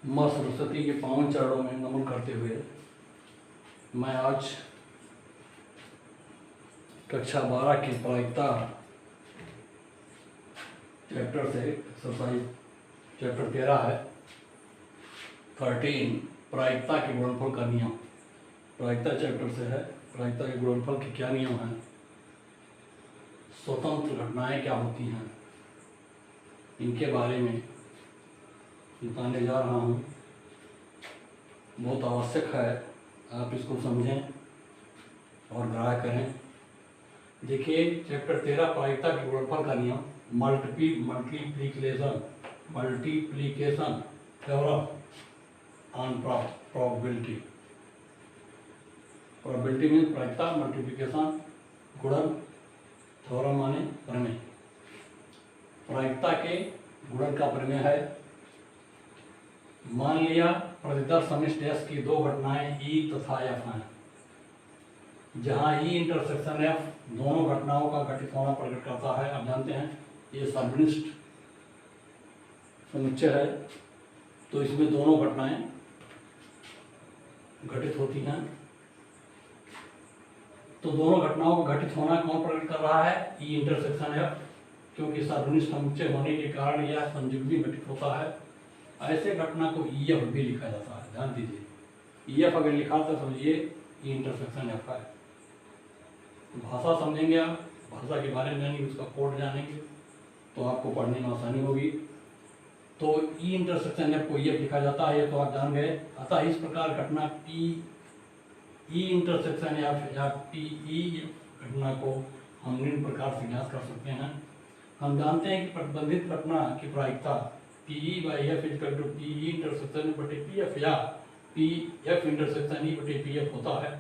माँ सरस्वती के पावन चरणों में नमन करते हुए मैं आज कक्षा 12 की प्रायिकता चैप्टर से एक्सरसाइज चैप्टर 13 है 13 प्रायिकता के गुणनफल का नियम। प्रायिकता चैप्टर से है। प्रायिकता के गुणनफल के क्या नियम हैं, स्वतंत्र घटनाएं क्या होती हैं, इनके बारे में बताने जा रहा हूँ। बहुत आवश्यक है आप इसको समझें और ग्रहण करें। देखिए चैप्टर 13 प्रायिकता के गुणनफल का नियम, multiplication theorem on probability. Probability में प्रायिकता, मल्टीप्लिकेशन, गुणन, थ्योरम माने प्रमेय। प्रायिकता के गुणन का प्रमेय है, मान लिया प्रतिदर समिष्ट S की दो घटनाएं E तथा F हैं, जहां E इंटरसेक्शन F दोनों घटनाओं का घटित होना प्रकट करता है। आप जानते हैं ये सर्वनिष्ठ समुच्चय है, तो इसमें दोनों घटनाएं घटित होती हैं। तो दोनों घटनाओं का घटित होना कौन प्रकट कर रहा है? E इंटरसेक्शन F, क्योंकि सर्वनिष्ठ समुच्चय होने के कारण यह संयुग्मी घटित होता है। ऐसे घटना को EF भी लिखा जाता है, ध्यान दीजिए। EF अगर लिखा तो समझिए E इंटरसेक्शन F है। भाषा समझेंगे आप, भाषा के बारे में जानेंगे, उसका कोड जानेंगे तो आपको पढ़ने में आसानी होगी। तो E इंटरसेक्शन F को EF लिखा जाता है, ये तो आप जान गए। अतः इस प्रकार घटना E इंटरसेक्शन F या PE घटना को हम निम्न प्रकार से ज्ञात कर सकते हैं। हम जानते हैं कि प्रतिबंधित घटना की प्रायिकता PE/F equal to PE intersection बटे PF या PF इंटरसेक्शन E बटे PF होता है।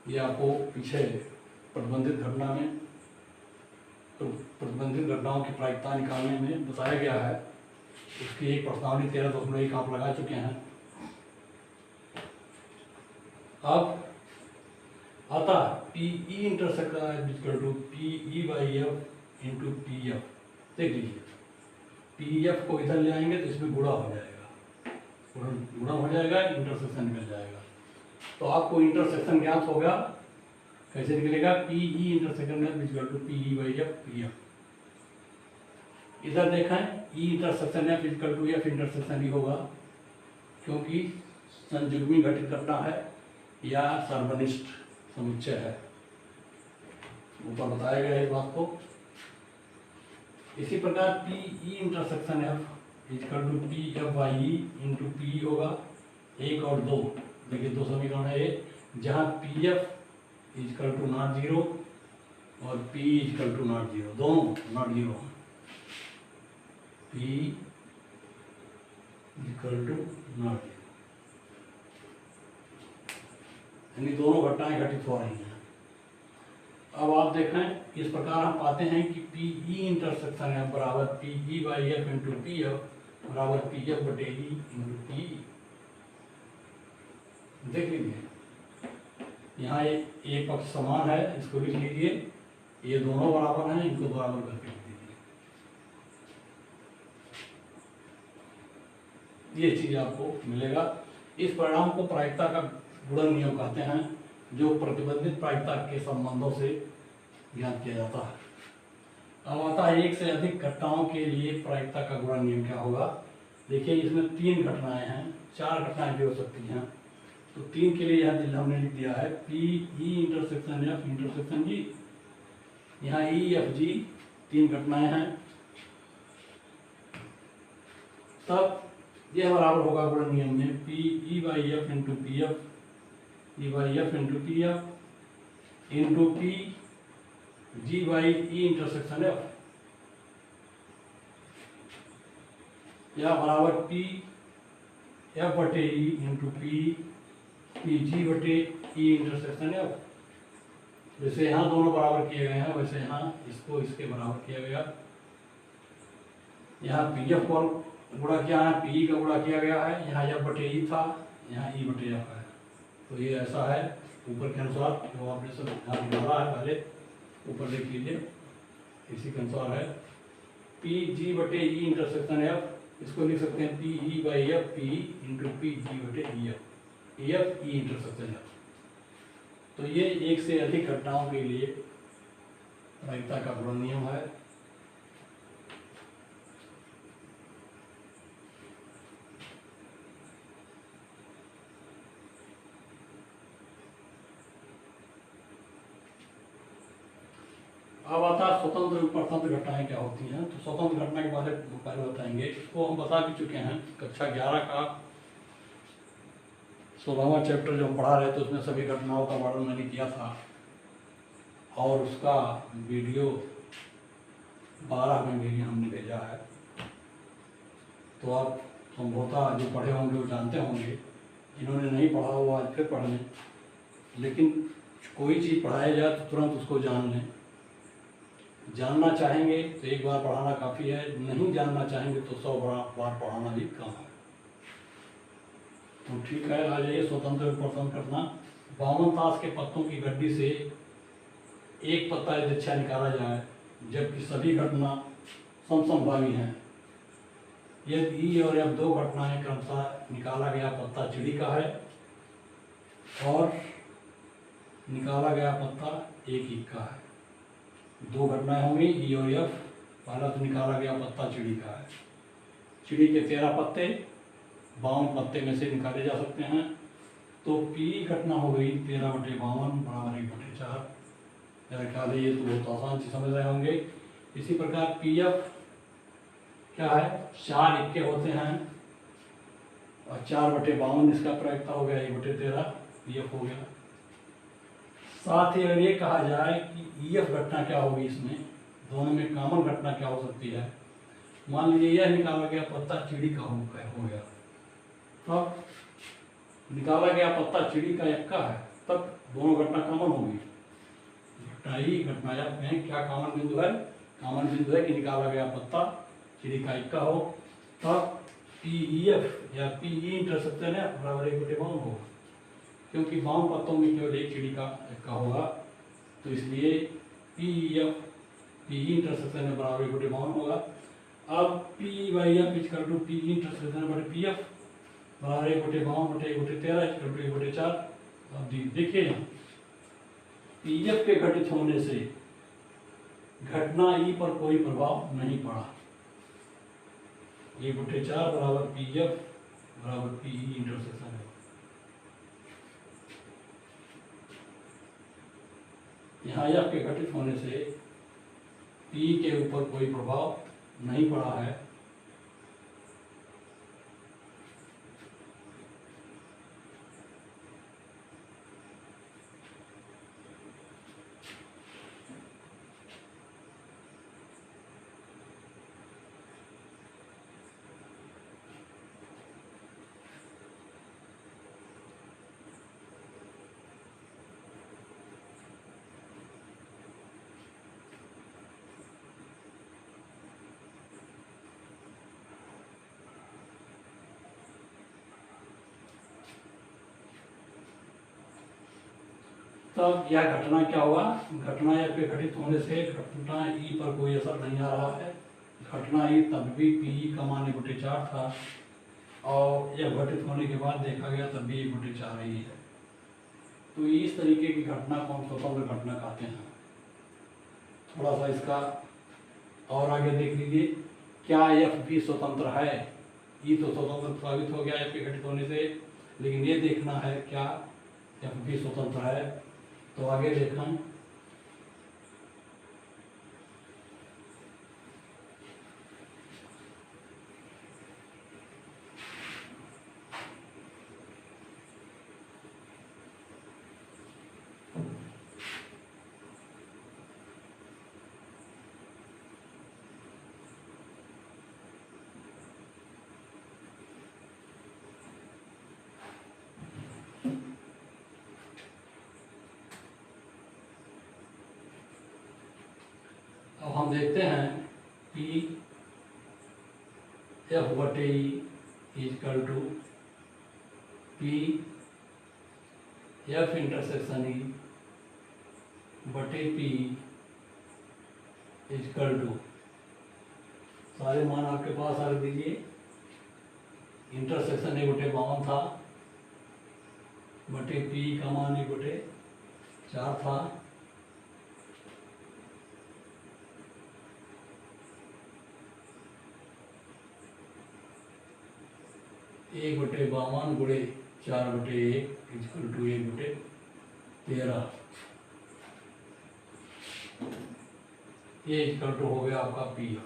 ये आपको पीछे प्रतिबंधित घटना में तो प्रतिबंधित घटनाओं की प्रायिकता निकालने में बताया गया है। उसकी एक प्रश्नावली 13.1 आप लगा चुके हैं। अब अतः PE intersection equal to PE/F into PF। देख लीजिए, PF को इधर ले आएंगे तो इसमें गुणा हो जाएगा, गुणा हो जाएगा, इंटरसेक्शन निकल जाएगा। तो आपको इंटरसेक्शन ज्ञात होगा, कैसे निकलेगा? PE intersection equal to PE/F PF। इधर देखें E intersection F equal to F intersection ही होगा, क्योंकि संयुग्मी घटित घटना है या सर्वनिष्ठ समुच्चय है। ऊपर बताया गया है इस बात को। इसी प्रकार PE intersection F equal to PF/E into PE होगा। 1 और 2, देखिए दो समीकरण है, जहाँ PF equal to not zero और PE equal to not zero, दोनों नॉट जीरो हैं। PE equal to not zero, यानी दोनों घटनाएं घटित हो रही हैं। अब आप देखें, इस प्रकार हम पाते हैं कि PE इंटरसेक्शन F बराबर PE/F इंटू PF बराबर PF बटे E इंटू PE। देख लीजिए, यहाँ ये पक्ष समान है, इसको लिख लीजिए। ये दोनों बराबर हैं, इनको बराबर करके लिख दीजिए। ये चीज आपको मिलेगा। इस परिणाम को प्रायिकता का गुणन नियम कहते हैं, जो प्रतिबंधित प्रायिकता के संबंधों से ज्ञात किया जाता है। अब आता है एक से अधिक घटनाओं के लिए प्रायिकता का गुणन नियम क्या होगा। देखिए, इसमें 3 घटनाएं हैं, 4 घटनाएं भी हो सकती हैं। तो 3 के लिए यहाँ हमने लिख दिया है PE intersection F intersection G। यहाँ EFG 3 घटनाएं हैं, तब यह बराबर होगा गुणन नियम में PE/F into PF, E/F into PF into PG/E intersection F, या बराबर PF बटे E इंटू PG बटे E इंटरसेक्शन F। जैसे यहाँ दोनों बराबर किए गए हैं, वैसे यहाँ इसको इसके बराबर किया गया। यहाँ PF को गुणा किया है, PE का गुणा किया गया है। यहाँ F बटे E था, यहाँ E बटे F है। तो ये ऐसा है ऊपर के अनुसार, जो आपने सब यहाँ निकाला है पहले, ऊपर लिख लीजिए। इसी के अनुसार है PG बटे E इंटरसेक्शन F इसको लिख सकते हैं P E by F P into P G बटे E F, E intersection F. तो ये एक से अधिक घटनाओं के लिए प्रायिकता का गुण नियम है। अब आता है स्वतंत्र परतंत्र घटनाएं क्या होती हैं। तो स्वतंत्र घटना के बारे में पहले बताएंगे। इसको हम बता भी चुके हैं, कक्षा 11 का 16वां चैप्टर जो हम पढ़ा रहे थे उसमें सभी घटनाओं का वर्णन मैंने किया था, और उसका वीडियो 12 में भी हमने भेजा है। तो आप संभवतः जो पढ़े होंगे वो जानते होंगे, जिन्होंने नहीं पढ़ा वो आज फिर पढ़ लें। लेकिन कोई चीज़ पढ़ाया जाए तो तुरंत उसको जान लें। जानना चाहेंगे तो एक बार पढ़ाना काफ़ी है, नहीं जानना चाहेंगे तो 100 बार पढ़ाना भी कम है। तो ठीक है, आ जाइए स्वतंत्र परतंत्र घटना। 52 ताश के पत्तों की गड्डी से एक पत्ता यदि अच्छा निकाला जाए जबकि सभी घटना समसंभावी हैं, यदि ई और एफ दो घटनाएं क्रमशः निकाला गया पत्ता चिड़ी का है और निकाला गया पत्ता एक ई का है। दो घटनाएं होंगी ई और एफ। पहला तो निकाला गया पत्ता चिड़ी का है। चिड़ी के 13 पत्ते 52 पत्ते में से निकाले जा सकते हैं। तो पी घटना हो गई 13 बटे 52 बराबर 1 बटे 4। मेरा ख्याल है ये तो बहुत आसान से समझ रहे होंगे। इसी प्रकार पी एफ क्या है, 4 इक्के होते हैं और 4 बटे 52 इसका प्रायिकता हो गया 1 बटे 13 पी एफ हो गया। साथ ही अगर ये कहा जाए कि ई एफ घटना क्या होगी, इसमें दोनों में कॉमन घटना क्या हो सकती है। मान लीजिए यह निकाला गया पत्ता चिड़ी का हो गया, तब निकाला गया पत्ता चिड़ी का इक्का है, तब दोनों घटना कॉमन होगी। घटना ई घटना एफ में क्या कॉमन बिंदु है, कॉमन बिंदु है कि निकाला गया पत्ता चिड़ी का इक्का हो, तब पी ई एफ या पी ई इंटरसेक्शन है बराबर 1 बटे 52 होगा। क्योंकि 52 पत्तों में केवल एक चिड़ी का इक्का होगा, तो इसलिए P E F P E intersection है बराबर 1 बटे 52 होगा। अब P by F equal to P E intersection बटे पी एफ बराबर 1 बटे 52 बटे 1 बटे 13 इक्वल टू 1 बटे 4। अब देखिए यहाँ पी एफ के घटित होने से घटना ई पर कोई प्रभाव नहीं पड़ा। 1 बटे 4 बराबर पी एफ बराबर पी ई इंटरसेक्शन है। यहाँ एफ के घटित होने से पी के ऊपर कोई प्रभाव नहीं पड़ा है। तब यह घटना क्या हुआ, घटना या पे घटित होने से घटना ई पर कोई असर नहीं आ रहा है। घटना ई तब भी पी ई का मान 1 बटे 4 था और यह घटित होने के बाद देखा गया तब भी 1 बटे 4 ही है। तो इस तरीके की घटना को हम स्वतंत्र घटना कहते हैं। थोड़ा सा इसका और आगे देख लीजिए, क्या एफ भी स्वतंत्र है। ई तो स्वतंत्र साबित हो गया एफ के घटित होने से, लेकिन ये देखना है क्या एफ भी स्वतंत्र है। तो आगे देखें, अब हम देखते हैं पी एफ बटे E equal to P F intersection E बटे पी इजकल टू, सारे मान आपके पास रख दीजिए। इंटरसेक्शन 1/52 था बटे पी का मान 1/4 था। एक बटे 52 गुणे 4/1 इक्वल टू 1/13। ये इक्वल टू हो गया आपका पी।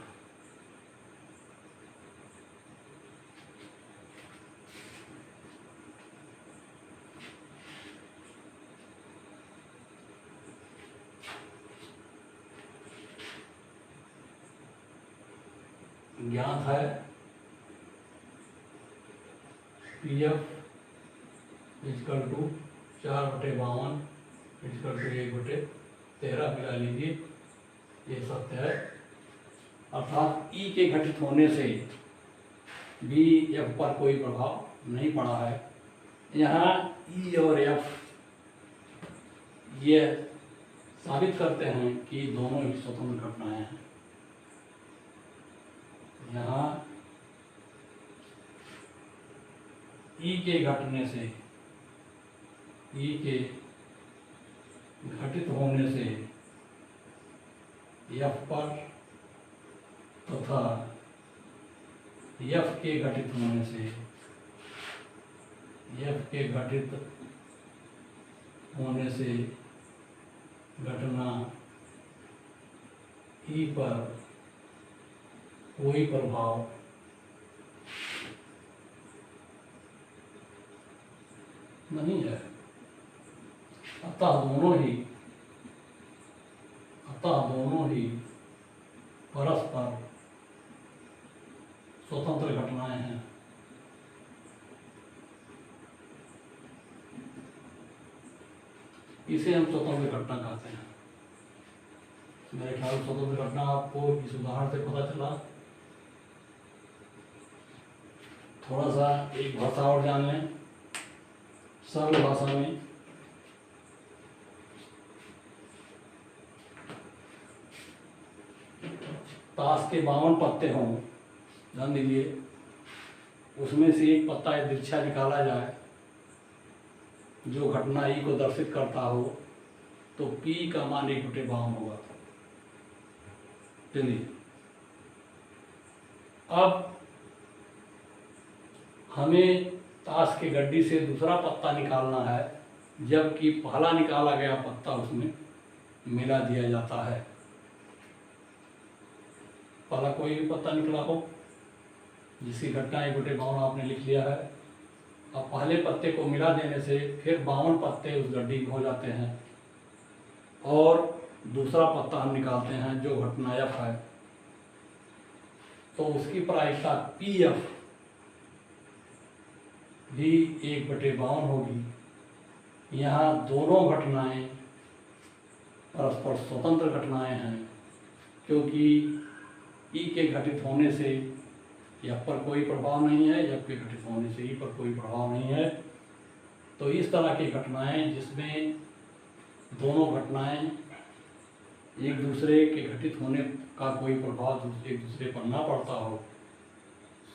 ज्ञात है P F equal to 4/52 equal to 1/13 मिला लीजिए, ये सत्य है। अर्थात ई के घटित होने से बी एफ पर कोई प्रभाव नहीं पड़ा है। यहाँ ई और एफ ये साबित करते हैं कि दोनों ही स्वतंत्र घटनाएं हैं। यहाँ ई के घटने से, ई के घटित होने से एफ पर तथा एफ के घटित होने से, एफ के घटित होने से घटना ई पर कोई प्रभाव नहीं है। अतः दोनों ही परस्पर स्वतंत्र घटनाएं हैं। इसे हम स्वतंत्र घटना कहते हैं। मेरे ख्याल में स्वतंत्र घटना आपको इस उदाहरण से पता चला। थोड़ा सा एक भाषा और जान लें, सरल भाषा में। ताश के 52 पत्ते हों, ध्यान दीजिए, उसमें से एक पत्ता या दीक्षा निकाला जाए जो घटना ई को दर्शित करता हो, तो पी का मान 1/52 होगा। चलिए, अब हमें ताश के गड्डी से दूसरा पत्ता निकालना है, जबकि पहला निकाला गया पत्ता उसमें मिला दिया जाता है। पहला कोई भी पत्ता निकला हो जिसकी घटना 1/52 आपने लिख लिया है। अब पहले पत्ते को मिला देने से फिर 52 पत्ते उस गड्डी में हो जाते हैं और दूसरा पत्ता हम निकालते हैं जो घटना एफ है, तो उसकी प्रायिकता पी एफ भी 1/52 होगी। यहाँ दोनों घटनाएं परस्पर स्वतंत्र घटनाएं हैं, क्योंकि ई के घटित होने से एफ पर कोई प्रभाव नहीं है, एफ के घटित होने से ई पर कोई प्रभाव नहीं है। तो इस तरह की घटनाएं जिसमें दोनों घटनाएं एक दूसरे के घटित होने का कोई प्रभाव एक दूसरे पर ना पड़ता हो,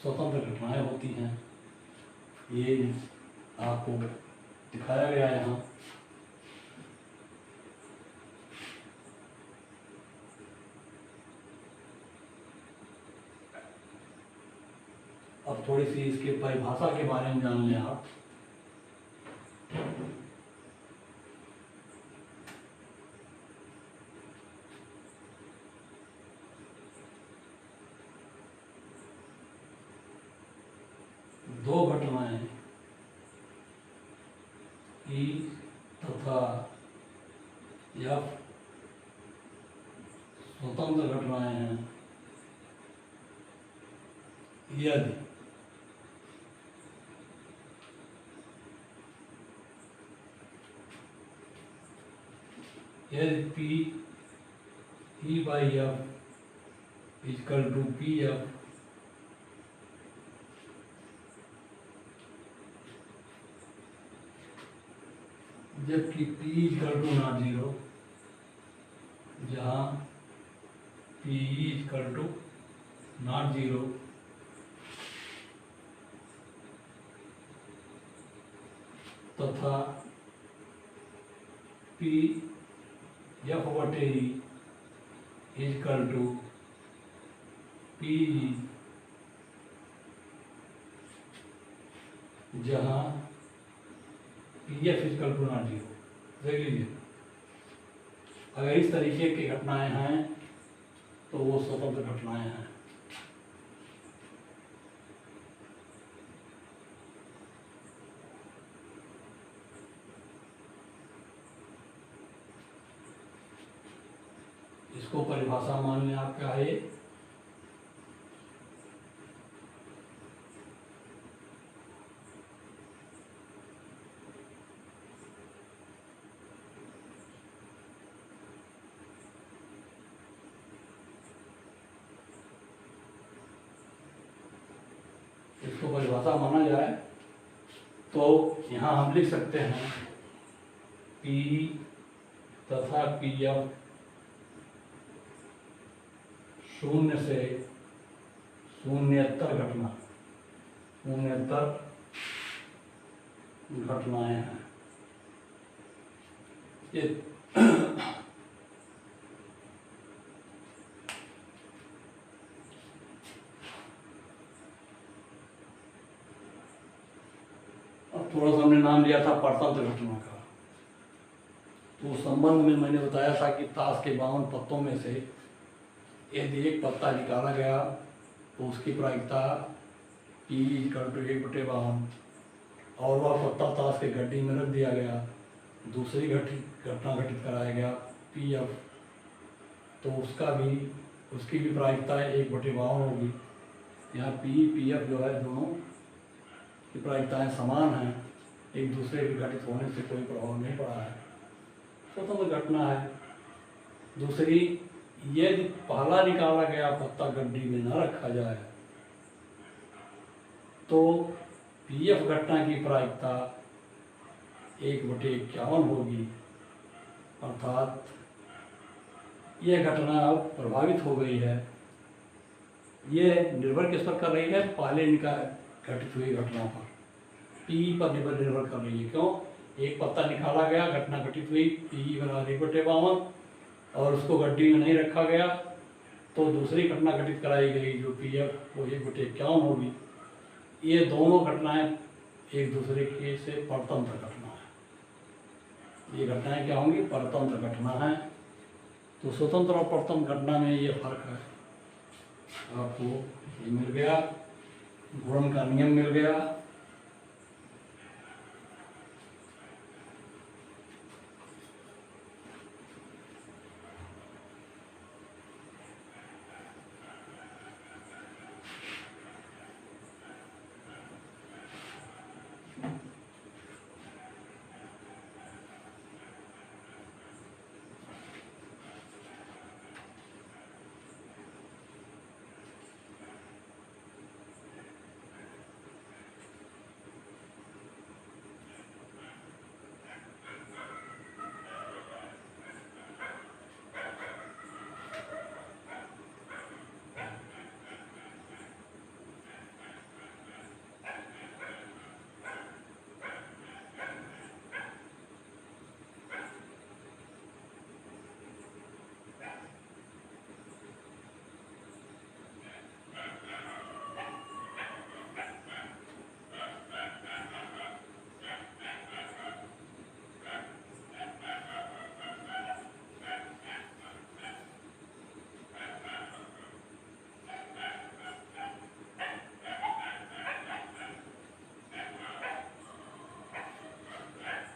स्वतंत्र घटनाएं होती हैं। ये आपको दिखाया गया है यहाँ। अब थोड़ी सी इसके परिभाषा के बारे में जान लें आप। दो घटनाएं ई तथा एफ स्वतंत्र घटनाएं हैं यदि P E by F equal to P F जबकि P equal to not zero, जहाँ P equal to not zero तथा पी एफ बटे ई इजकल टू पी जहाँ P F equal to not zero. देख लीजिए, अगर इस तरीके की घटनाएं हैं तो वो स्वतंत्र घटनाएं हैं। इसको परिभाषा मान लें आप क्या है, इसको परिभाषा माना जाए तो यहाँ हम लिख सकते हैं पी तथा पी एफ शून्य से शून्यतर घटना, शून्यतर घटनाएं हैं। ये अब थोड़ा सा हमने नाम लिया था परतंत्र घटना का, तो उस संबंध में मैंने बताया था कि ताश के 52 पत्तों में से यदि एक पत्ता निकाला गया तो उसकी प्रायिकता पी इक्वल टू 1/52 और वह पत्ता ताश के गड्डी में रख दिया गया, दूसरी घटना घटित कराया गया पी एफ, तो उसकी भी प्रायिकता 1/52 होगी। यहाँ पी एफ जो है दोनों की प्रायिकताएं समान हैं, एक दूसरे के घटित होने से कोई प्रभाव नहीं पड़ा है, स्वतंत्र घटना है। दूसरी, यदि पहला निकाला गया पत्ता गड्डी में न रखा जाए तो पी एफ घटना की प्रायिकता 1/51 होगी, अर्थात यह घटना अब प्रभावित हो गई है। ये निर्भर किस पर कर रही है, पहले घटित हुई घटना पर, पी पर निर्भर कर रही है। क्यों? एक पत्ता निकाला गया, घटना घटित हुई, पी बराबर 1/52 और उसको गड्डी में नहीं रखा गया, तो दूसरी घटना घटित कराई गई जो पी एफ वो 1/51 होगी। ये दोनों घटनाएं एक दूसरे के से परतंत्र घटना है। ये घटनाएं क्या होंगी? परतंत्र घटना है। तो स्वतंत्र और परतंत्र घटना में ये फर्क है। आपको ये मिल गया, गुणन का नियम मिल गया।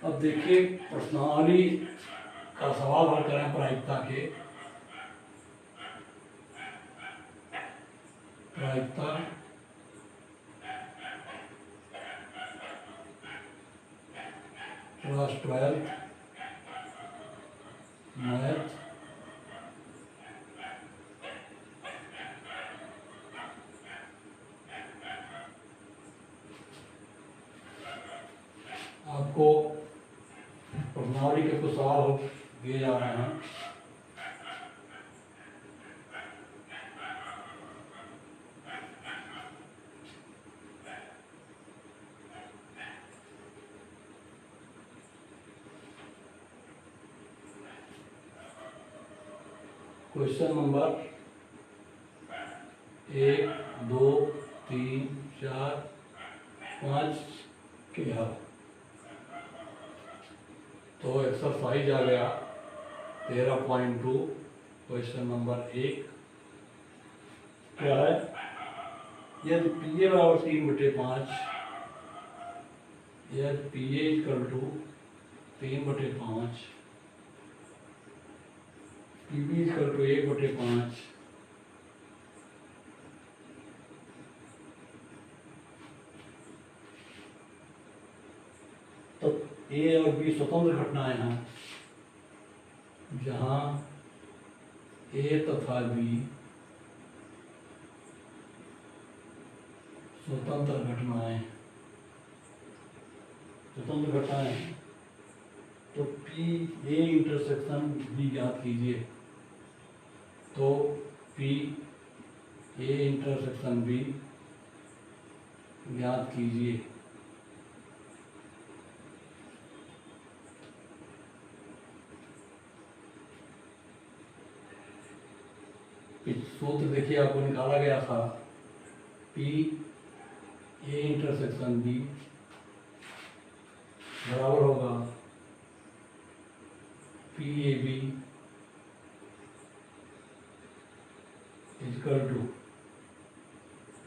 अब देखिए, प्रश्नावली का सवाल हल करें प्रायिकता के। प्रायिकता क्लास 12 मैथ आपको प्रश्नावली के कुछ सवाल दिए जा रहे हैं। क्वेश्चन नंबर 1, 2, 3, 4, 5 के हल। तो एक्सरसाइज आ गया 13.2। क्वेश्चन नंबर 1 क्या है, यदि पी ए बराबर 3/5, यदि P A equal to 3/5, P B equal to 1/5, तो ए और बी स्वतंत्र घटनाएं हैं, जहां ए तथा बी स्वतंत्र घटनाएं हैं, तो पी ए इंटरसेक्शन बी ज्ञात कीजिए। तो पी ए इंटरसेक्शन बी ज्ञात कीजिए। सूत्र देखिए आपको निकाला गया था, पी ए इंटरसेक्शन बी बराबर होगा P A B equal to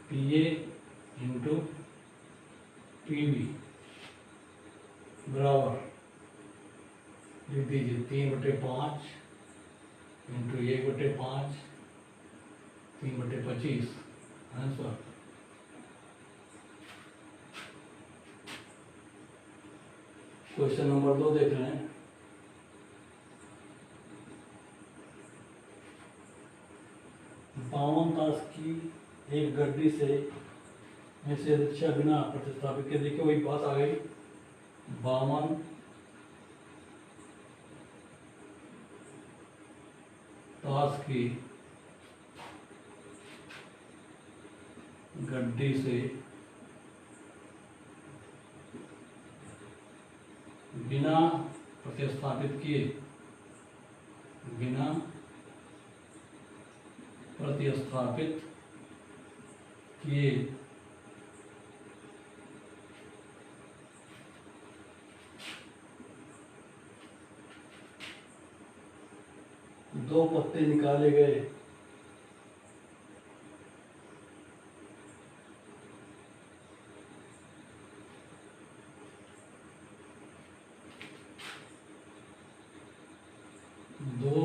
P A into P B बराबर, लिख दीजिए 3/5 इंटू 1/5, 3/25 आंसर। क्वेश्चन नंबर 2 देख रहे हैं। बावन ताश की एक गड्डी से में से रिक्शा बिना प्रतिस्थापित के, देखिए वही बात आ गई, 52 ताश की गड्डी से बिना प्रतिस्थापित किए, बिना प्रतिस्थापित किए दो पत्ते निकाले गए, दो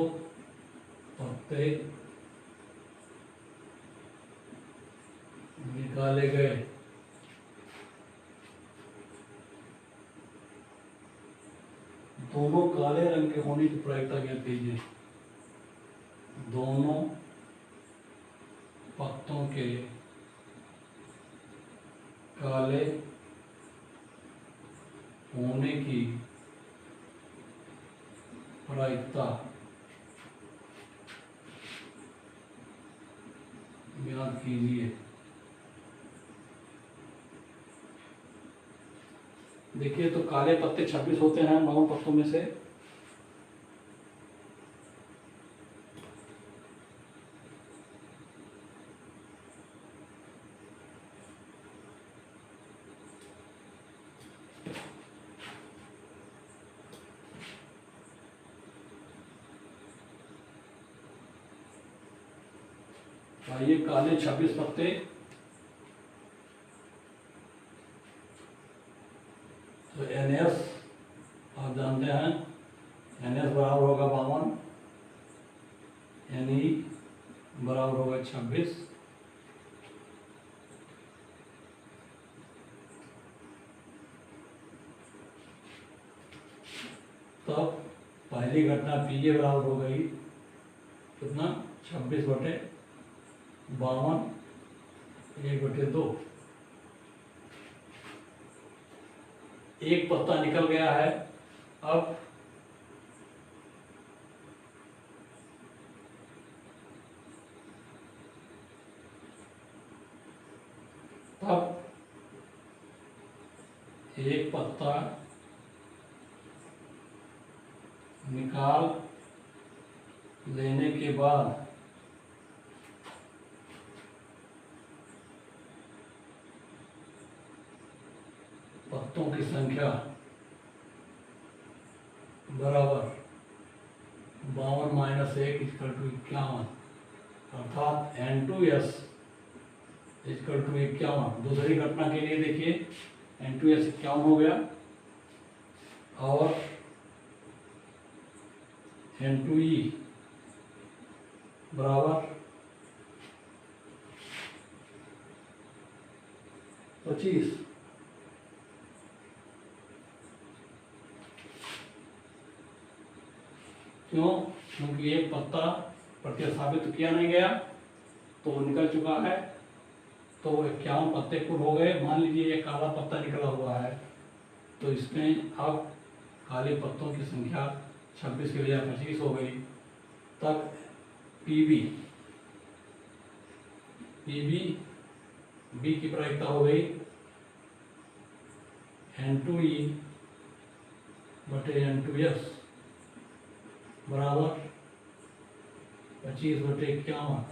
पत्ते निकाले गए, दोनों काले रंग के होने की प्रायिकता ज्ञात कीजिए। दोनों पत्तों के काले होने की प्रायिकता ज्ञात कीजिए। देखिए तो काले पत्ते 26 होते हैं 9 पत्तों में से, ये काले 26 पत्ते तो NS आप जानते हैं, NS बराबर होगा 52, NE बराबर होगा 26। तब पहली घटना पी ए बराबर हो गई कितना, 26/52 1/2। एक पत्ता निकल गया है। अब तब एक पत्ता निकाल लेने के बाद पत्तों की संख्या बराबर 52 माइनस 1 इक्वल टू 51, अर्थात N2S इक्वल टू 51। दूसरी घटना के लिए देखिए N2S 51 हो गया और N2E बराबर 25। क्यों? क्योंकि एक पत्ता प्रतिस्थापित तो किया नहीं गया तो वो निकल चुका है, तो 51 पत्ते कुल हो गए। मान लीजिए एक काला पत्ता निकला हुआ है, तो इसमें अब काले पत्तों की संख्या 26 के बजाय 25 हो गई। तब पीबी बी की प्रायिकता हो गई N2E बटे N2S बराबर 25 बटे 51।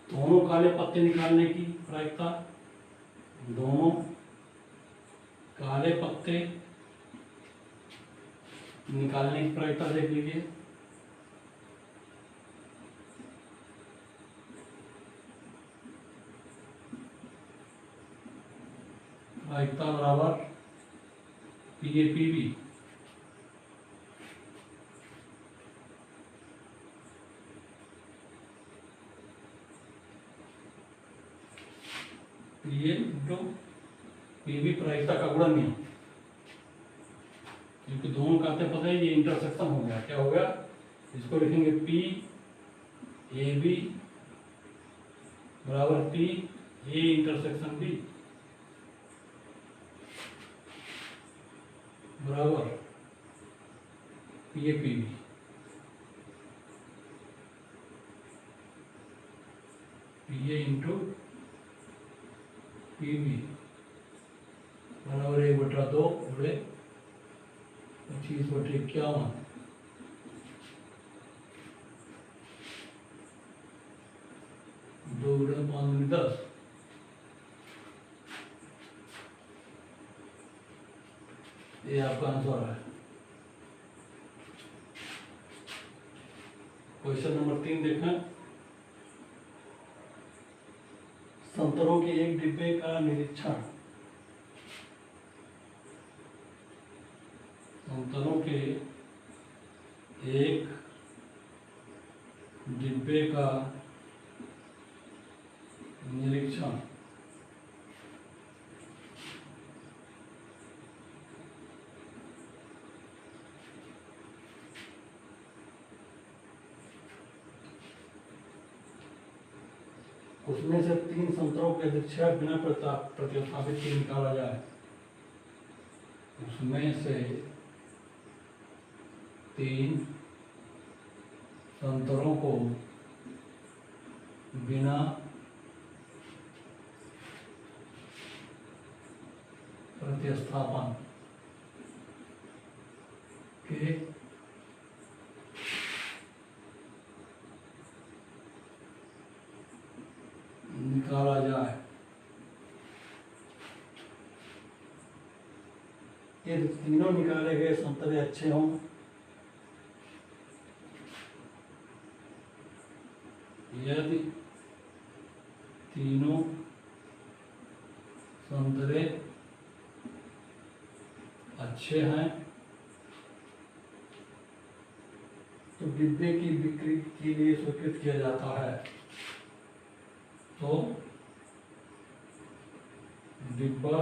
दोनों काले पत्ते निकालने की प्रायिकता, दोनों काले पत्ते निकालने की प्रायिकता देख लीजिए। प्रायिकता बराबर PAPB PA इंटू PB प्रायिकता का गुणन, क्योंकि दोनों का पता है ये इंटरसेक्शन हो गया। क्या हो गया? इसको लिखेंगे PAB बराबर PA इंटरसेक्शन B बराबर PAPB। PA इंटू PB बराबर 1/2 गुणे 25 बटे 51। दो गुणे 5 गुणे 10। ये आपका आंसर है। क्वेश्चन नंबर 3 देखें। संतरों के एक डिब्बे का निरीक्षण। संतरों के एक डिब्बे का निरीक्षण। उसमें से 3 संतरों के अधिक्षेप बिना प्रतिस्थापित के निकाला जाए। उसमें से 3 संतरों को बिना प्रतिस्थापन के निकाला जाए। यदि तीनों निकाले गए संतरे अच्छे हों, यदि तीनों संतरे अच्छे हैं तो डिब्बे की बिक्री के लिए स्वीकृत किया जाता है। तो डिब्बा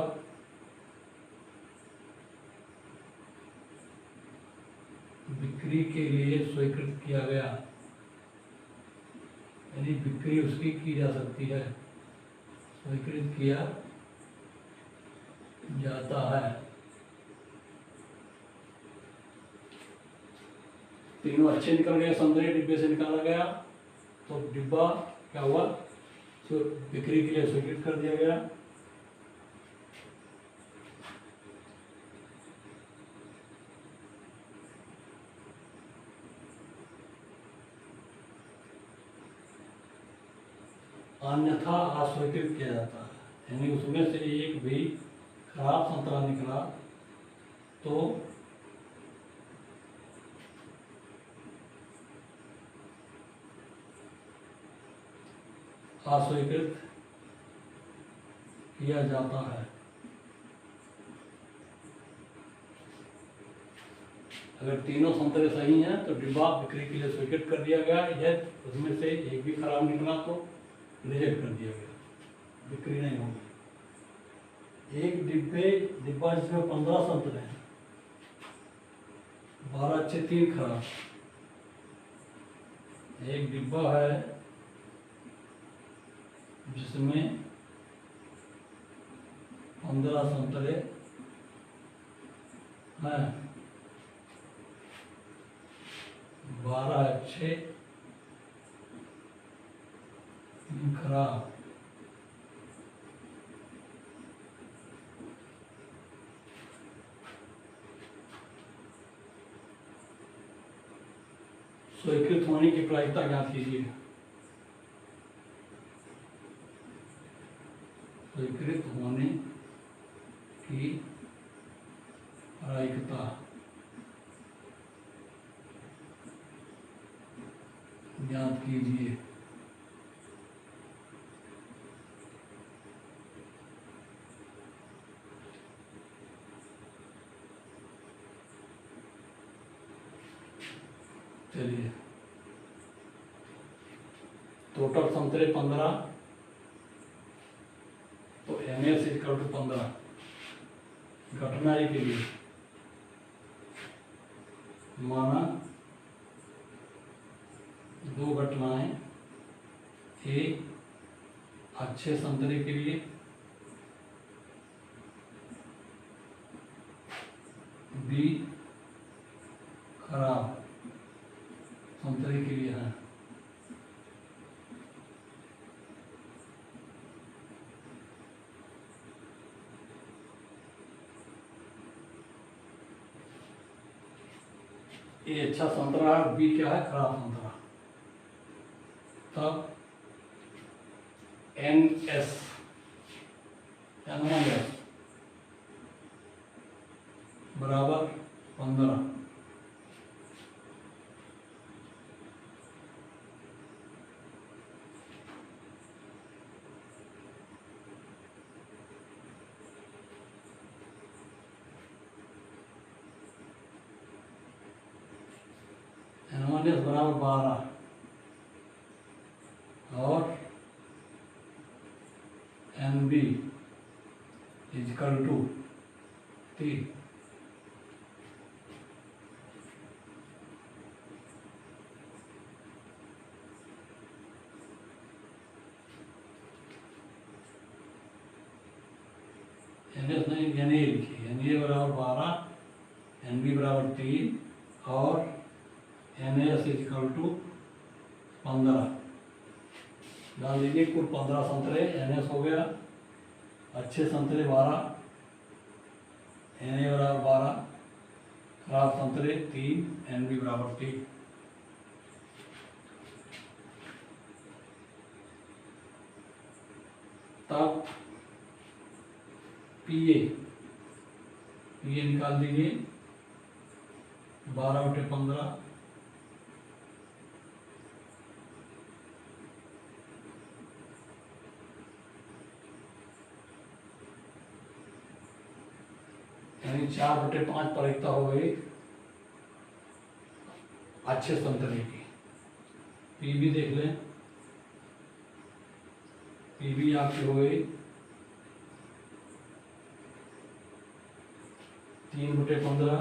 बिक्री के लिए स्वीकृत किया गया, यानी बिक्री उसकी की जा सकती है, स्वीकृत किया जाता है। तीनों अच्छे निकल गए, संतरे डिब्बे से निकाला गया तो डिब्बा क्या हुआ? तो बिक्री के लिए स्वीकृत कर दिया गया। अन्यथा अस्वीकृत किया जाता है। यानी उसमें से एक भी खराब संतरा निकला तो अस्वीकृत किया जाता है। अगर तीनों संतरे सही हैं तो डिब्बा बिक्री के लिए स्वीकृत कर दिया गया, यह उसमें से एक भी खराब निकला तो रिजेक्ट कर दिया गया, बिक्री नहीं होगी। एक डिब्बा जिसमें 15 संतरे हैं, 12 अच्छे 3 खराब। एक डिब्बा है जिसमें 15 संतरे हैं, 12 अच्छे 3 खराब। स्वीकृत होने की प्रायिकता ज्ञात कीजिए। स्वीकृत होने की प्रायिकता ज्ञात कीजिए। चलिए, टोटल संतरे 15 तो NS इक्वल टू 15। घटनाएं के लिए माना 2 घटनाएं, A अच्छे संतरे के लिए, B खराब संतरे के लिए है। ए अच्छा संतरा है, बी क्या है, खराब संतरा। तब NS बराबर 15। NS बराबर 12 और NB इक्वल टू 3। NS नहीं, NA लिखिए। NA बराबर 12, NB बराबर 3 और NS इक्वल टू 15। डाल दीजिए। कुल 15 संतरे, NS हो गया। अच्छे संतरे 12, NA बराबर 12, खराब संतरे 3, NB बराबर 3। तब PA निकाल दीजिए। 12/15 यानी 4/5 प्रायिकता हो गई अच्छे संतरे की। PB देख लें। PB आपकी हो गई 3/15।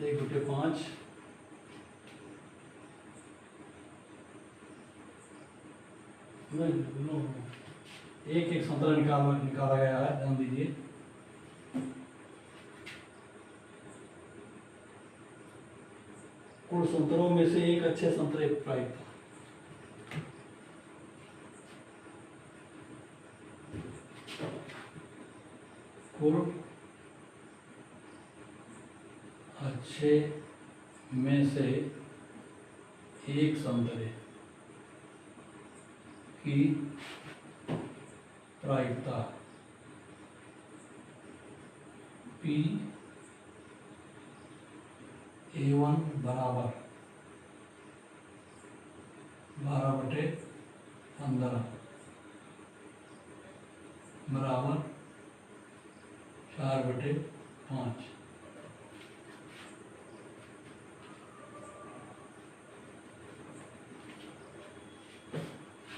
एक 1/5 एक संतरा निकाला गया है, ध्यान दीजिए। कुल संतरों में से एक अच्छे संतरे प्राप्त था। कुल अच्छे में से एक संतरे की प्रायिकता PA1 बराबर 12/15 बराबर 4/5।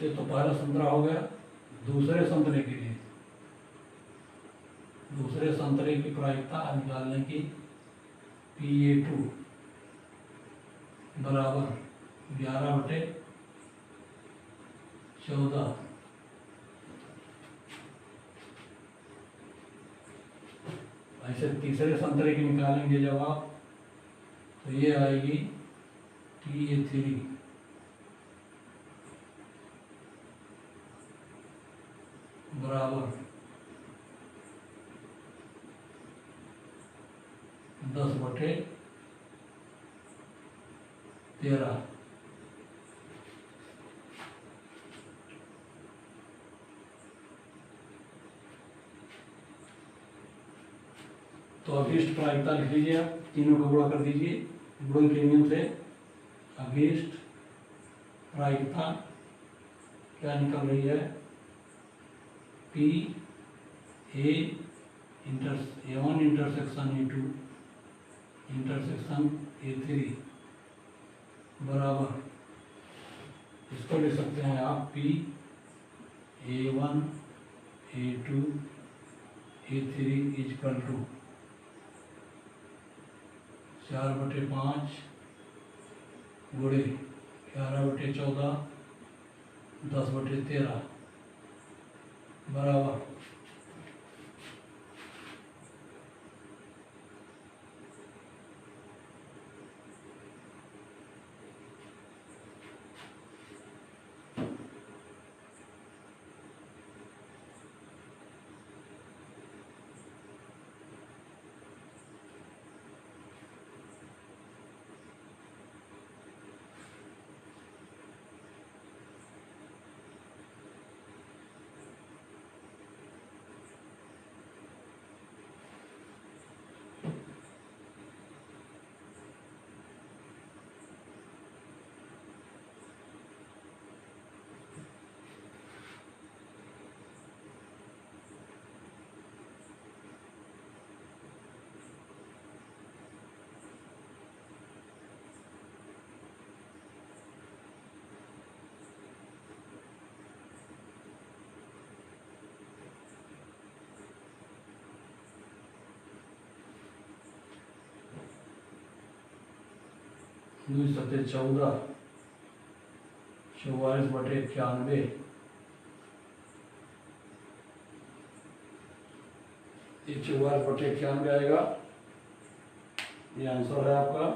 ये तो पहला संतरा हो गया। दूसरे संतरे के लिए दूसरे संतरे की प्रायिकता निकालने की PA2 बराबर 11/14। ऐसे तीसरे संतरे की निकालेंगे जब आप, तो ये आएगी PA3 बराबर 10/13। तो अभिष्ट प्रायिकता लिख लीजिए, आप तीनों को गुणा कर दीजिए गुणन के नियम से। अभिष्ट प्रायिकता क्या निकल रही है? A1 intersection A2 intersection A3 बराबर, इसको लिख सकते हैं आप PA1 A2 A3 is equal to 4/5 गुणे 11/14 10/13 बराबर दूसरे सत्य 14 44/91 ये 44/91 आएगा। ये आंसर है आपका।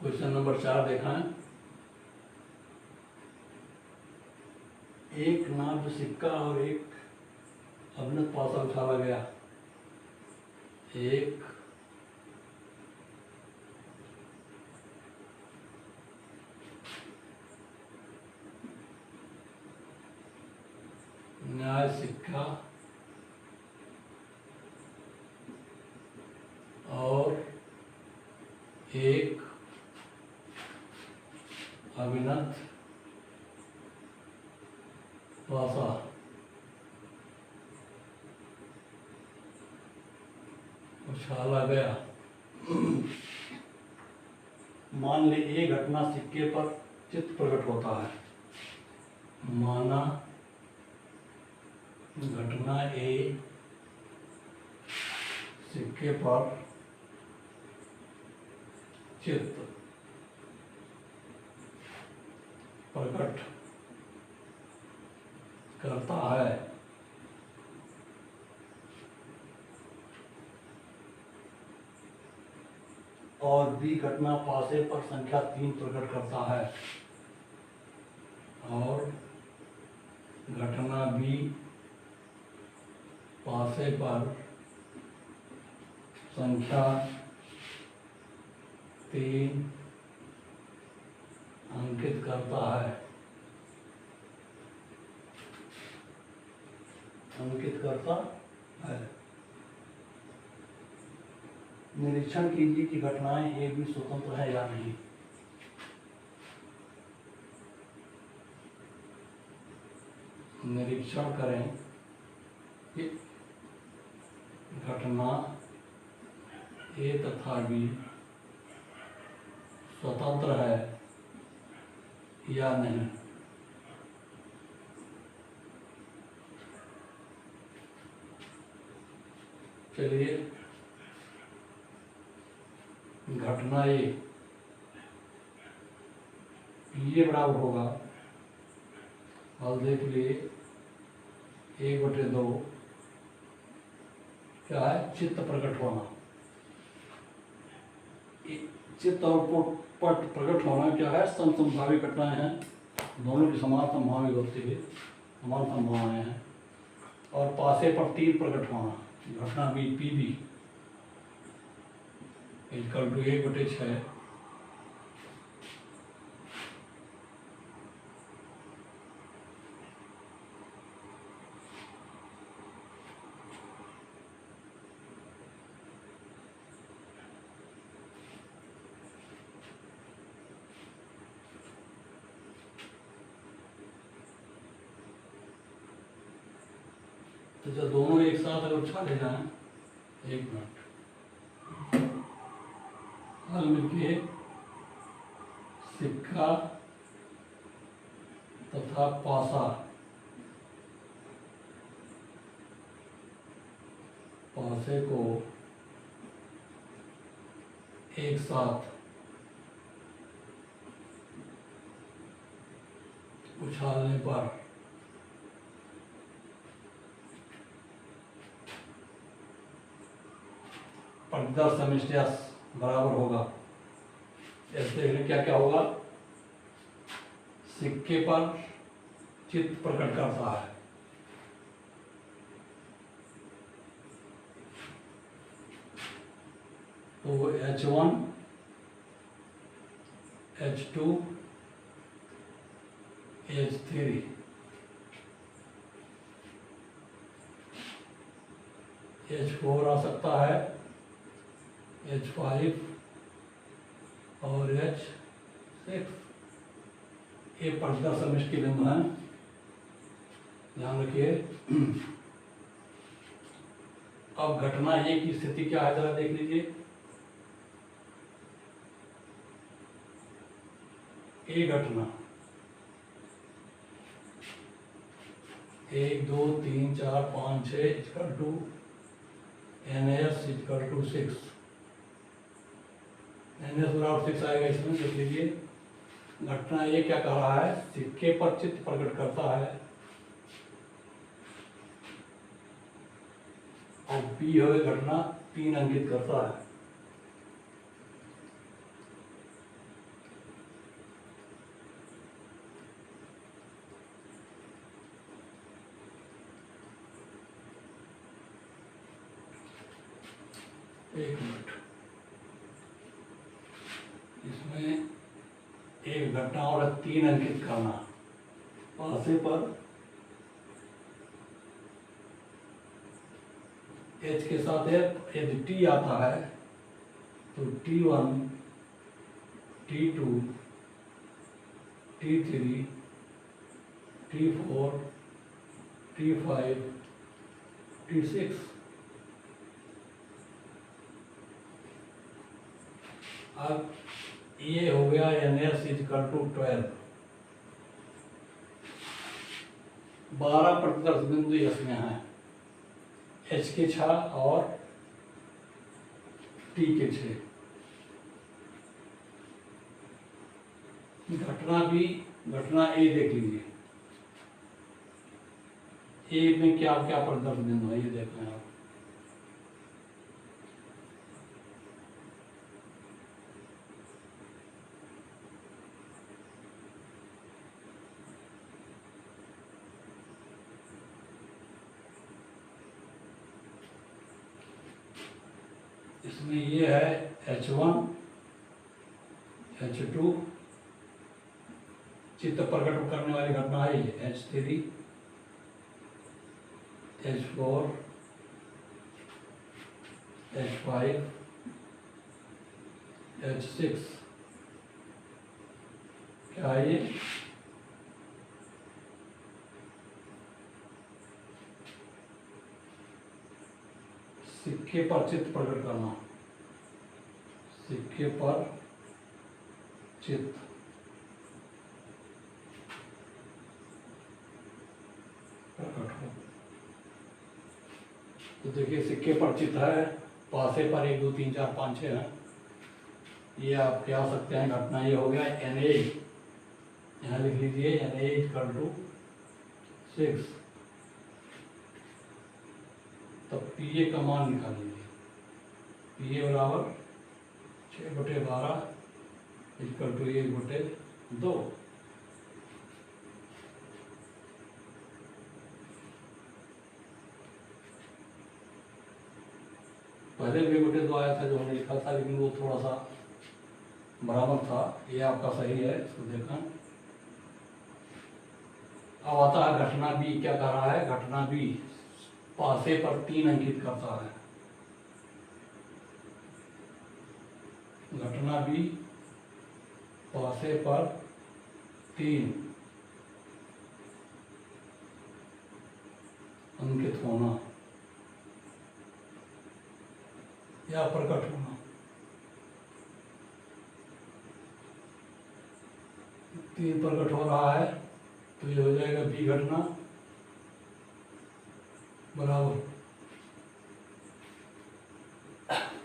क्वेश्चन नंबर 4 देखा है। एक नाप सिक्का और एक अभिनत पासा उछाला गया। एक न्याय सिक्का और एक अभिनत पासा उछाला गया। मान ले ये घटना सिक्के पर चित्र प्रकट होता है। माना घटना ए सिक्के पर चित्र प्रकट करता है और बी घटना पासे पर संख्या 3 प्रकट करता है और घटना बी पासे पर संख्या 3 अंकित करता है। निरीक्षण कीजिए कि घटनाएं ए बी स्वतंत्र है या नहीं। निरीक्षण करें कि घटना ए तथा बी स्वतंत्र है या नहीं। चलिए घटना ये बराबर होगा, हल देख लिए 1/2 क्या है, चित्त प्रकट होना। चित्त और पट प्रकट होना क्या है, समभावी घटनाएं हैं, दोनों की समान संभावी होती है, समान संभावनाएं हैं। और पासे पर 3 प्रकट होना, घटना B P B equal to 1/6। तो जब दोनों एक साथ अगर उछाल ले जाए, 1 मिनट, हल मिलके सिक्का तथा पासा पासे को एक साथ उछालने पर परिदर समिष्टि बराबर होगा। ऐसे क्या क्या होगा, सिक्के पर चित्त प्रकट करता है, तो H1 H2 H3 H4 आ सकता है, H5 और H6। ये परिदर समिष्टि बिंदु हैं, ध्यान रखिए। अब घटना ए की स्थिति क्या है, जरा देख लीजिए। ए घटना 1 2 3 4 5 6 equal to NS equal to 6। NS बराबर 6 आएगा इसमें, देख लीजिए। घटना ये क्या कह रहा है, सिक्के पर चित्त प्रकट करता है और बी हुए घटना 3 अंकित करता है। एक मिनट, इसमें एक घटना और 3 अंकित करना। पासे पर H के साथ है, यदि T आता है तो T1 T2 T3 T4 T5 T6। अब ये हो गया NS इजकल टू 12, 12 प्रतिदर्श बिंदु इसमें है, H के 6 और T के 6। घटना A देख लीजिए, A में क्या क्या प्रतिदर्श बिंदु है ये देख लें आप। इसमें ये है H1, H2, चित्त प्रकट करने वाली घटना है ये H3, H4, H5, H6, क्या है ये? सिक्के पर चित्त प्रकट करना, सिक्के पर चित्त प्रकट हो। तो देखिए सिक्के पर चित्त है, पासे पर 1 2 3 4 5 6 है, ये आप क्या सकते हैं घटना ये हो गया Na, यहाँ लिख लीजिए Na इक्वल टू 6। तब Pa का मान निकाल लीजिए, Pa बराबर 6/12 इक्वल टू 1/2। पहले भी 1/2 आया था जो हमने लिखा था, लेकिन वो थोड़ा सा बराबर था। ये आपका सही है, इसको देखा। अब आता है घटना बी, क्या कर रहा है? घटना बी पासे पर 3 अंकित करता है। घटना बी पासे पर 3 अंकित होना या प्रकट होना। 3 प्रकट हो रहा है तो ये हो जाएगा बी घटना बराबर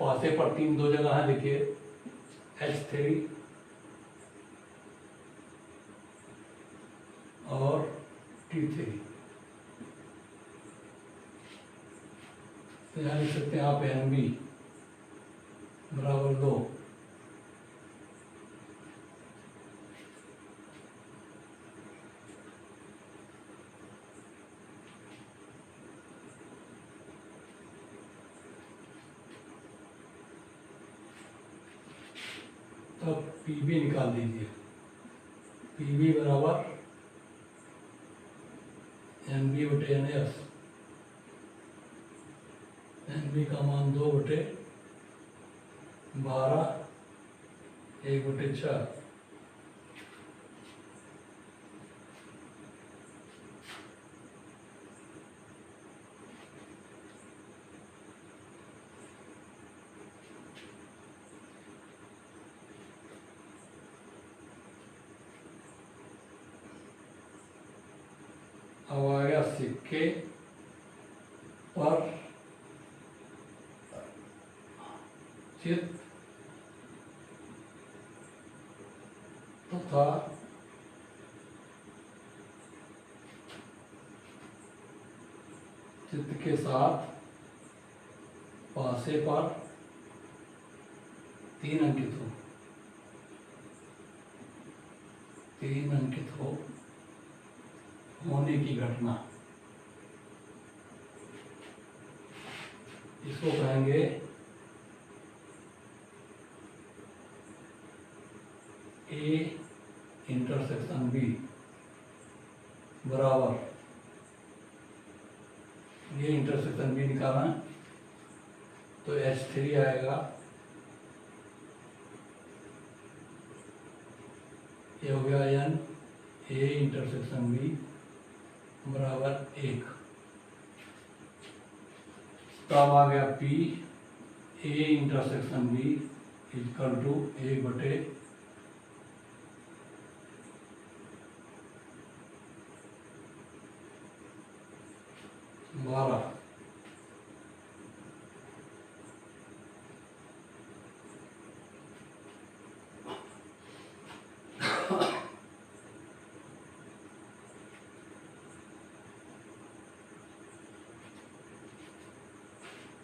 पासे पर 3 दो जगह है, देखिए H3 और T3। तो यहाँ लिख सकते हैं आप NB बराबर 2। तब PB निकाल दीजिए, PB बराबर NB/NS। NB का मान 2/12 1/6। अब आ गया सिक्के पर चित्त तथा चित्त के साथ पासे पर 3 अंकित हो, 3 अंकित हो होने की घटना, इसको कहेंगे A इंटरसेक्शन B बराबर, ये इंटरसेक्शन B निकालना है तो H3 आएगा, ये हो गया N A इंटरसेक्शन B बराबर 1। तब आ गया P A intersection B equal to 1/2 12।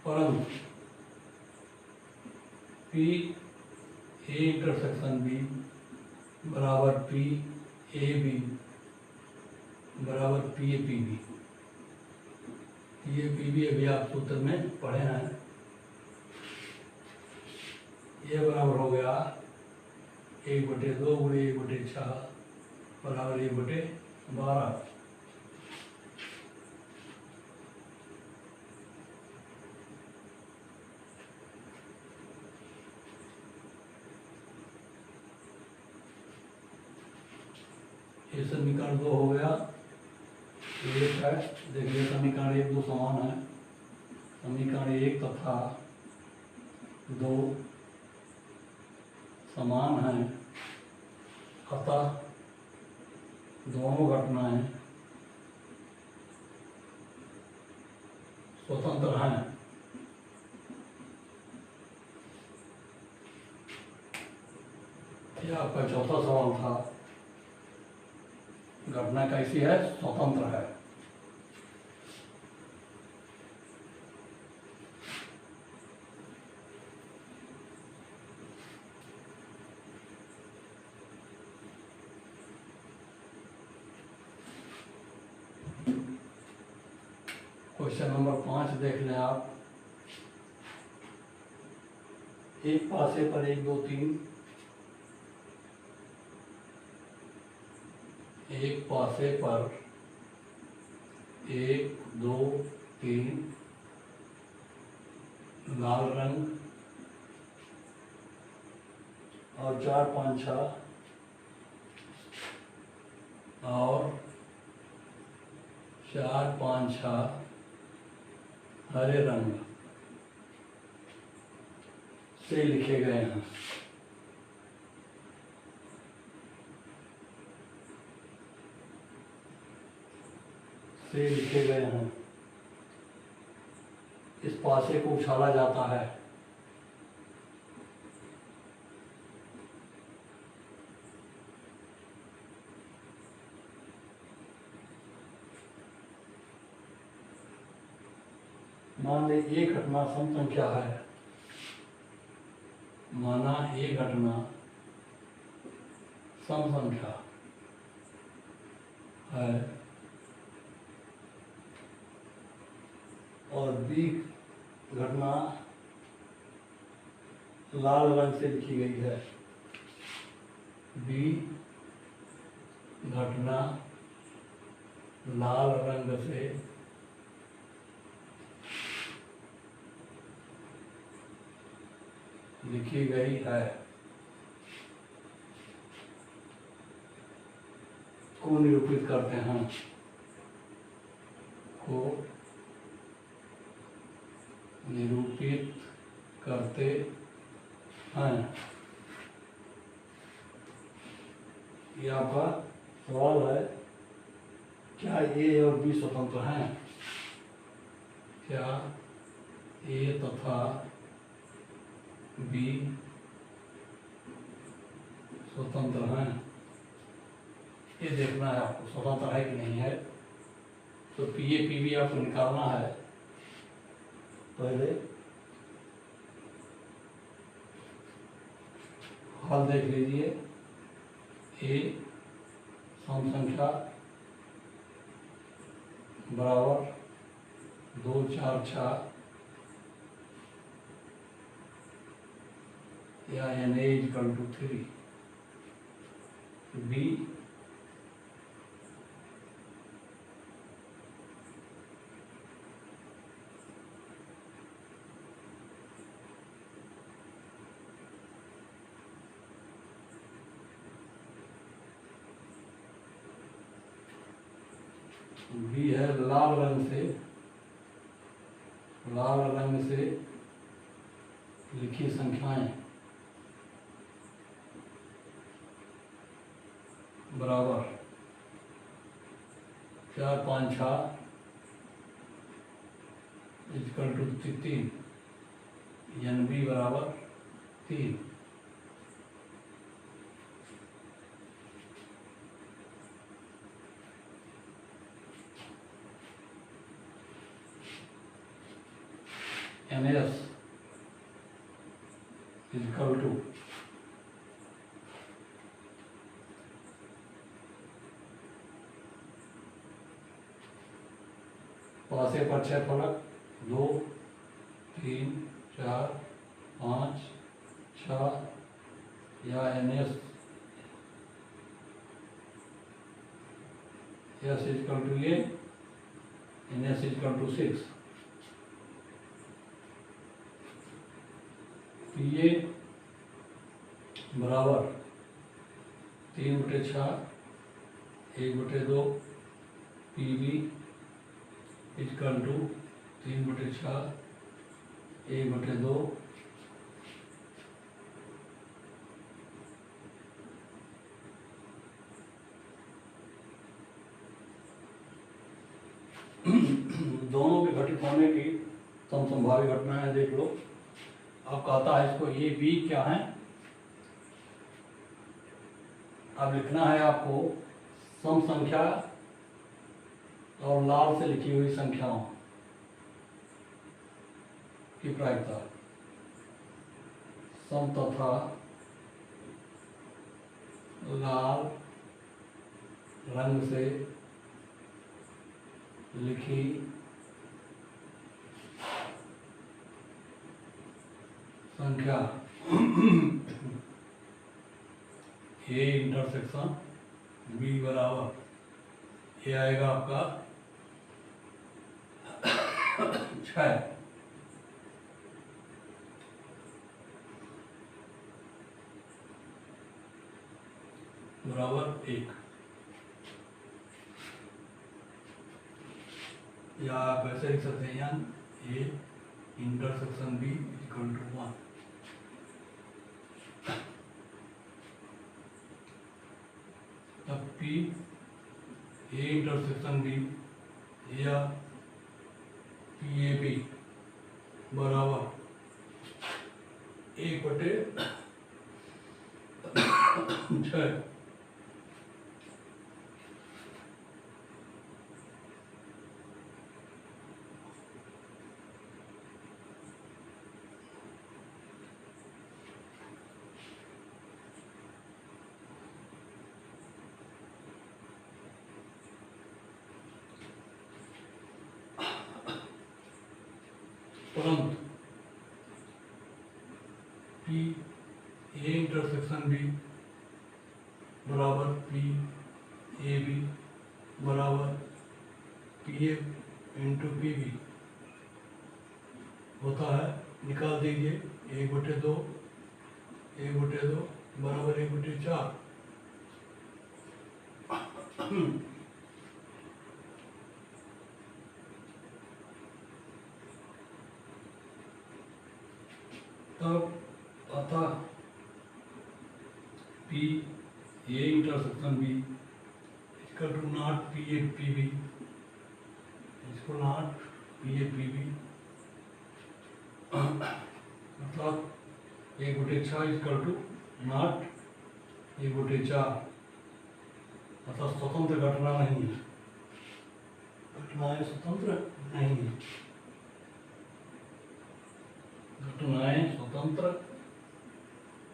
परंतु पी ए इंटरसेक्शन बी बराबर पी ए बी बराबर P A P B. P A P B अभी आप सूत्र में पढ़े हैं। ये बराबर हो गया 1/2 गुणे 1/6 बराबर 1/12। ये समीकरण 2 हो गया। एक है, देखिए समीकरण 1 2 समान है। समीकरण 1 तथा 2 समान है, अतः दोनों घटनाएं स्वतंत्र हैं। यह आपका चौथा सवाल था। घटना कैसी है? स्वतंत्र है। क्वेश्चन नंबर 5 देख लें आप। एक पासे पर 1 2 3, एक पासे पर 1 2 3 लाल रंग और 4 5 6 और 4 5 6 हरे रंग से लिखे गए हैं। से लिखे गए हैं। इस पासे को उछाला जाता है। मान ले एक घटना सम संख्या है। माना एक घटना सम संख्या है और बी घटना लाल रंग से लिखी गई है। बी घटना लाल रंग से लिखी गई है। को निरूपित करते हैं। को निरूपित करते हैं। ये आपका सवाल है, क्या ए और बी स्वतंत्र हैं? क्या ए तथा बी स्वतंत्र हैं? ये देखना है आपको स्वतंत्र है कि नहीं है। तो पी ए पी बी आपको निकालना है। पहले हल देख लीजिए। ए सम संख्या बराबर 2 4 6 या N A equal to 3। B B है लाल रंग से, लाल रंग से लिखी संख्याएं बराबर 4 5 6 इक्वल टू 3, एन बी बराबर 3। एन एस इक्वल टू पासे पर 6 फलक 2, 3, 4, 5, 6 या एन एस इक्वल टू ये, N S equal to 6। P A बराबर 3/6 1/2 पी बी इक्वल टू 3/6 1/2 दोनों के घटित होने की समसंभावी घटनाएं देख लो। अब कहता है इसको ए बी क्या है। अब लिखना है आपको सम संख्या और लाल से लिखी हुई संख्याओं की प्रायिकता। सम तथा लाल रंग से लिखी संख्या ए इंटरसेक्शन बी बराबर, ये आएगा आपका 6 बराबर 1, या आप ऐसे लिख सकते हैं A intersection B equal to 1। अब पी ए इंटरसेक्शन बी या पी ए बी बराबर 1/6। परंतु पी ए इंटरसेक्शन बी बराबर पी ए बी बराबर P A into P B होता है। निकाल दीजिए 1/2 1/2 बराबर 1/4। तब अतः P A intersection B equal to not P A P B, इसको not P A P B, मतलब 1/6 इक्वल टू नॉट 1/4। मतलब स्वतंत्र घटना नहीं है, घटनाएं स्वतंत्र नहीं है, घटनाएं स्वतंत्र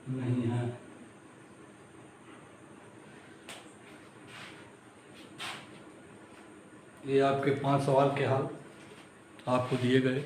नहीं है। ये आपके 5 सवाल के हल आपको दिए गए।